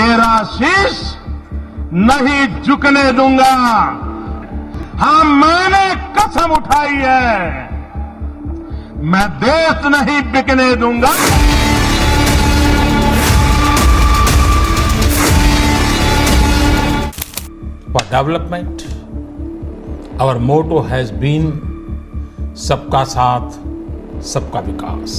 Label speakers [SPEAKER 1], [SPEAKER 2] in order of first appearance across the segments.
[SPEAKER 1] तेरा शीश नहीं झुकने दूंगा। हाँ, मैंने कसम उठाई है, मैं देश नहीं बिकने दूंगा।
[SPEAKER 2] For development, our motto has been सबका साथ, सबका विकास।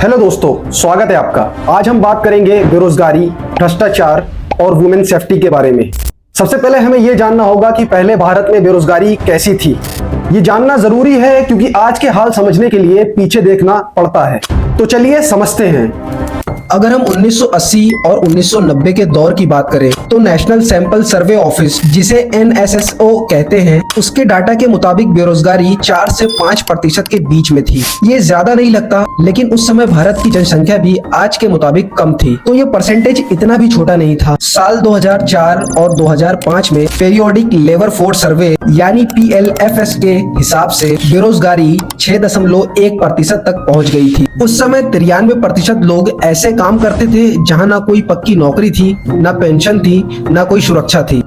[SPEAKER 3] हेलो दोस्तों, स्वागत है आपका। आज हम बात करेंगे बेरोजगारी, भ्रष्टाचार और वुमेन सेफ्टी के बारे में। सबसे पहले हमें यह जानना होगा कि पहले भारत में बेरोजगारी कैसी थी। ये जानना जरूरी है क्योंकि आज के हाल समझने के लिए पीछे देखना पड़ता है। तो चलिए समझते हैं।
[SPEAKER 4] अगर हम 1980 और 1990 के दौर की बात करें तो नेशनल सैंपल सर्वे ऑफिस, जिसे NSSO कहते हैं, उसके डाटा के मुताबिक बेरोजगारी 4 से 5% के बीच में थी। ये ज्यादा नहीं लगता, लेकिन उस समय भारत की जनसंख्या भी आज के मुताबिक कम थी, तो ये परसेंटेज इतना भी छोटा नहीं था। साल 2004 और 2005 में पीरियोडिक लेबर फोर्स सर्वे यानी PLFS के हिसाब से बेरोजगारी 6.1% तक पहुँच गई थी। उस समय 93% लोग ऐसे काम करते थे जहां ना कोई पक्की नौकरी थी, ना पेंशन थी, ना कोई सुरक्षा थी।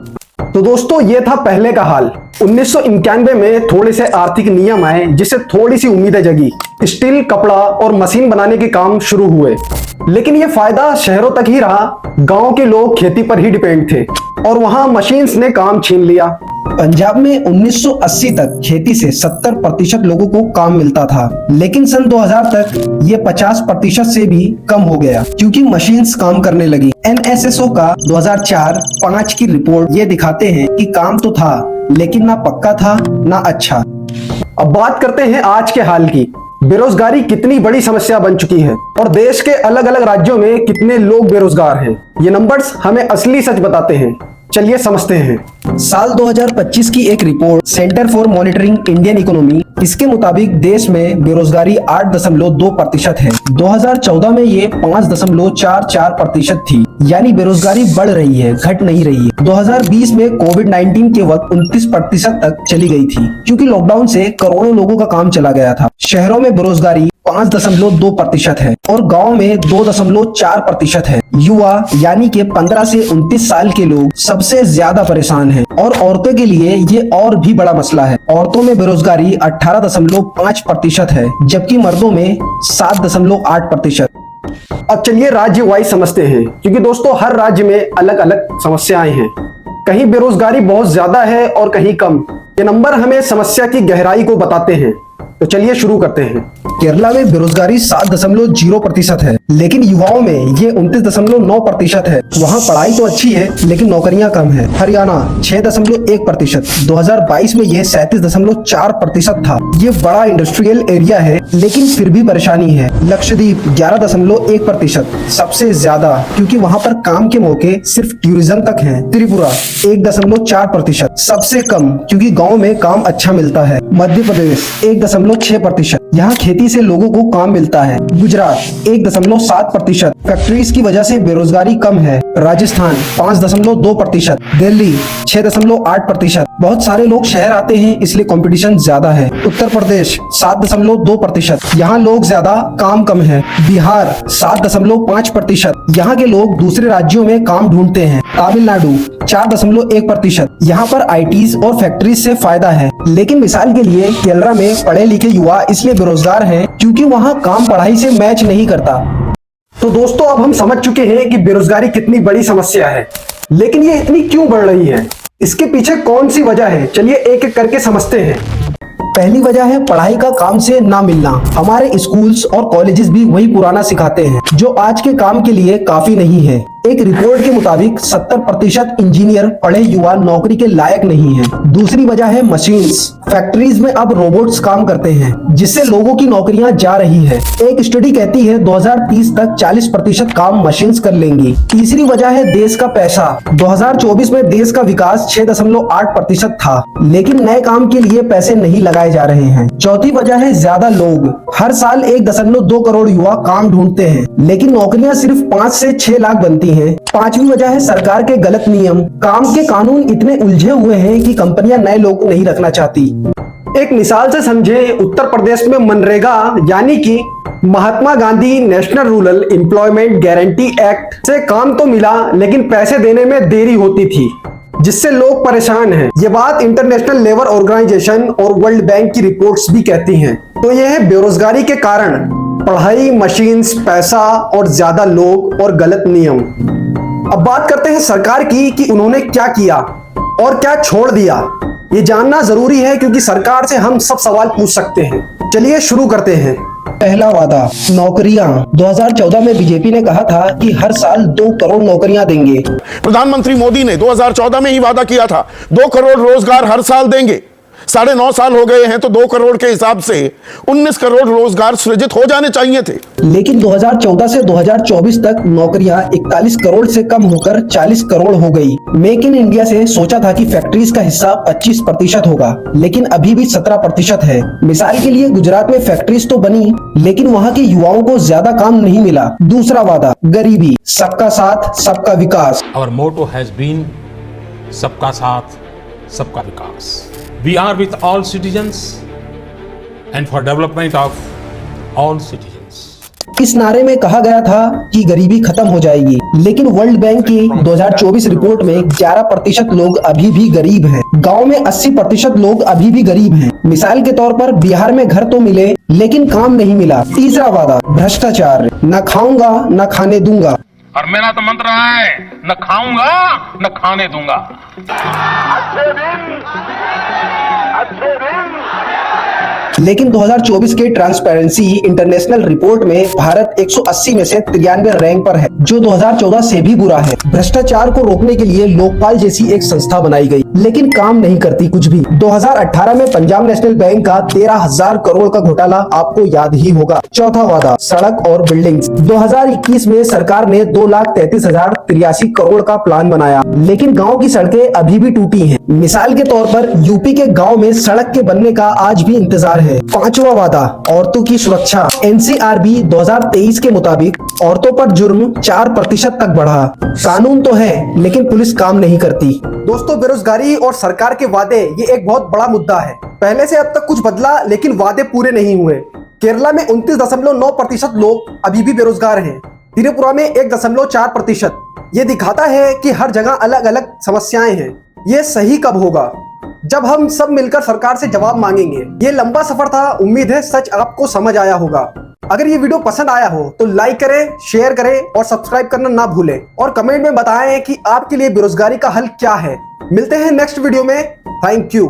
[SPEAKER 3] तो दोस्तों, ये था पहले का हाल। 1991 में थोड़े से आर्थिक नियम आए, जिससे थोड़ी सी उम्मीदें जगी। स्टील, कपड़ा और मशीन बनाने के काम शुरू हुए, लेकिन ये फायदा शहरों तक ही रहा। गांव के लोग खेती पर ही डिपेंड थे और वहां मशीन्स ने काम छीन लिया।
[SPEAKER 4] पंजाब में 1980 तक खेती से 70% लोगों को काम मिलता था, लेकिन सन 2000 तक ये 50% से भी कम हो गया क्योंकि मशीन्स काम करने लगी। NSSO का 2004-05 की रिपोर्ट ये दिखाते हैं कि काम तो था, लेकिन ना पक्का था ना अच्छा।
[SPEAKER 3] अब बात करते हैं आज के हाल की। बेरोजगारी कितनी बड़ी समस्या बन चुकी है और देश के अलग अलग राज्यों में कितने लोग बेरोजगार हैं। ये नंबर्स हमें असली सच बताते हैं। चलिए समझते हैं।
[SPEAKER 4] साल 2025 की एक report centre for monitoring Indian economy, इसके मुताबिक देश में बेरोजगारी 8.2% है। 2014 में ये 5.44% थी, यानी बेरोजगारी बढ़ रही है, घट नहीं रही है। 2020 में कोविड-19 के वक्त 29% तक चली गई थी, क्योंकि लॉकडाउन से करोड़ों लोगों का काम चला गया था। शहरों में बेरोजगारी 5.2% है और गांव में 2.4% है। युवा यानी कि 15 से 29 साल के लोग सबसे ज्यादा परेशान हैं और औरतों के लिए ये और भी बड़ा मसला है। औरतों में बेरोजगारी 18.5% है, जबकि मर्दों में 7.8%।
[SPEAKER 3] अब चलिए राज्य वाइज समझते हैं, क्योंकि दोस्तों हर राज्य में अलग अलग समस्याएं हैं। कहीं बेरोजगारी बहुत ज्यादा है और कहीं कम। ये नंबर हमें समस्या की गहराई को बताते हैं। तो चलिए शुरू करते हैं।
[SPEAKER 4] केरला में बेरोजगारी 7.0% है, लेकिन युवाओं में ये 29.9% है। वहाँ पढ़ाई तो अच्छी है, लेकिन नौकरियां कम है। हरियाणा 6.1%, 2022 में ये 37.4% था। ये बड़ा इंडस्ट्रियल एरिया है, लेकिन फिर भी परेशानी है। लक्षद्वीप 11.1%, सबसे ज्यादा, क्योंकि वहाँ पर काम के मौके सिर्फ टूरिज्म तक हैं। त्रिपुरा 1.4%, सबसे कम, क्योंकि गाँव में काम अच्छा मिलता है। मध्य प्रदेश 1.6%, यहाँ खेती से लोगों को काम मिलता है। गुजरात 1.7%, फैक्ट्रीज की वजह से बेरोजगारी कम है। राजस्थान 5.2%, दिल्ली 6.8%, बहुत सारे लोग शहर आते हैं, इसलिए कंपटीशन ज्यादा है। उत्तर प्रदेश 7.2%, यहाँ लोग ज्यादा काम कम है। बिहार 7.5%, यहाँ के लोग दूसरे राज्यों में काम ढूंढते हैं। तमिलनाडु 4.1%, यहाँ पर ITs और फैक्ट्रीज से फायदा है। लेकिन मिसाल के लिए केरला में पढ़े लिखे युवा इसलिए बेरोजगार हैं क्योंकि वहाँ काम पढ़ाई से मैच नहीं करता।
[SPEAKER 3] तो दोस्तों, अब हम समझ चुके हैं कि बेरोजगारी कितनी बड़ी समस्या है, लेकिन ये इतनी क्यों बढ़ रही है, इसके पीछे कौन सी वजह है। चलिए एक एक करके समझते हैं।
[SPEAKER 4] पहली वजह है पढ़ाई का काम से ना मिलना। हमारे स्कूल्स और कॉलेजेस भी वही पुराना सिखाते हैं, जो आज के काम के लिए काफी नहीं है। एक रिपोर्ट के मुताबिक 70% इंजीनियर पढ़े युवा नौकरी के लायक नहीं है। दूसरी वजह है मशीन्स। फैक्ट्रीज में अब रोबोट्स काम करते हैं, जिससे लोगों की नौकरियां जा रही है। एक स्टडी कहती है 2030 तक 40% काम मशीन्स कर लेंगी। तीसरी वजह है देश का पैसा। 2024 में देश का विकास 6.8% था, लेकिन नए काम के लिए पैसे नहीं लगाए जा रहे हैं। चौथी वजह है ज्यादा लोग। हर साल 1.2 करोड़ युवा काम ढूंढते हैं, लेकिन नौकरियां सिर्फ 5 से 6 लाख बनती हैं। पांचवी वजह है सरकार के गलत नियम। काम के कानून इतने उलझे हुए हैं कि कंपनियां नए लोग नहीं रखना चाहती।
[SPEAKER 3] एक मिसाल से समझे, उत्तर प्रदेश में मनरेगा यानी कि Mahatma Gandhi national rural employment guarantee act से काम तो मिला, लेकिन पैसे देने में देरी होती थी, जिससे लोग परेशान हैं। ये बात इंटरनेशनल लेबर ऑर्गेनाइजेशन और वर्ल्ड बैंक की रिपोर्ट्स भी कहती हैं। तो यह है बेरोजगारी के कारण, पढ़ाई, मशीन्स, पैसा और ज्यादा लोग और गलत नियम। अब बात करते हैं सरकार की कि उन्होंने क्या किया और क्या छोड़ दिया। ये जानना जरूरी है क्योंकि सरकार से हम सब सवाल पूछ सकते हैं। चलिए शुरू करते हैं।
[SPEAKER 4] पहला वादा, नौकरियां। 2014 में बीजेपी ने कहा था कि हर साल 2 करोड़ नौकरियां देंगे।
[SPEAKER 5] प्रधानमंत्री मोदी ने 2014 में ही वादा किया था 2 करोड़ रोजगार हर साल देंगे। 9.5 साल हो गए हैं तो 2 करोड़ के हिसाब से 19 करोड़ रोजगार सृजित हो जाने चाहिए थे।
[SPEAKER 4] लेकिन 2014 से 2024 तक नौकरियां 41 करोड़ से कम होकर 40 करोड़ हो गई। मेक इन इंडिया से सोचा था कि फैक्ट्रीज का हिस्सा 25% होगा, लेकिन अभी भी 17% है। मिसाल के लिए गुजरात में फैक्ट्रीज तो बनी, लेकिन वहाँ के युवाओं को ज्यादा काम नहीं मिला। दूसरा वादा, गरीबी। सबका साथ सबका विकास।
[SPEAKER 2] Our motto has been सबका साथ सबका विकास. We are with all citizens and for development of all citizens.
[SPEAKER 4] इस नारे में कहा गया था कि गरीबी खत्म हो जाएगी, लेकिन वर्ल्ड बैंक की 2024 रिपोर्ट में 11% लोग अभी भी गरीब हैं। गांव में 80% लोग अभी भी गरीब हैं। मिसाल के तौर पर बिहार में घर तो मिले, लेकिन काम नहीं मिला। तीसरा वादा, भ्रष्टाचार। न खाऊंगा न खाने दूंगा।
[SPEAKER 1] और मेरा तो मंत्र है, न खाऊंगा न खाने दूंगा।
[SPEAKER 4] लेकिन 2024 के ट्रांसपेरेंसी इंटरनेशनल रिपोर्ट में भारत 180 में से 93 रैंक पर है, जो 2014 से भी बुरा है। भ्रष्टाचार को रोकने के लिए लोकपाल जैसी एक संस्था बनाई गई, लेकिन काम नहीं करती कुछ भी। 2018 में पंजाब नेशनल बैंक का 13,000 करोड़ का घोटाला आपको याद ही होगा। चौथा वादा, सड़क और बिल्डिंग्स। 2021 में सरकार ने 2,33,083 करोड़ का प्लान बनाया, लेकिन गाँव की सड़कें अभी भी टूटी है। मिसाल के तौर पर यूपी के गाँव में सड़क के बनने का आज भी इंतजार है। पांचवा वादा, औरतों की सुरक्षा। एनसीआरबी 2023 के मुताबिक औरतों पर जुर्म 4% तक बढ़ा। कानून तो है, लेकिन पुलिस काम नहीं करती।
[SPEAKER 3] दोस्तों, बेरोजगारी और सरकार के वादे ये एक बहुत बड़ा मुद्दा है। पहले से अब तक कुछ बदला, लेकिन वादे पूरे नहीं हुए। केरला में 29.9% लोग अभी भी बेरोजगार हैं। त्रिपुरा में 1.4%। ये दिखाता है कि हर जगह अलग अलग समस्याएं हैं। ये सही कब होगा? जब हम सब मिलकर सरकार से जवाब मांगेंगे। ये लंबा सफर था, उम्मीद है सच आपको समझ आया होगा। अगर ये वीडियो पसंद आया हो तो लाइक करें, शेयर करें और सब्सक्राइब करना ना भूलें। और कमेंट में बताएं कि आपके लिए बेरोजगारी का हल क्या है। मिलते हैं नेक्स्ट वीडियो में। Thank you.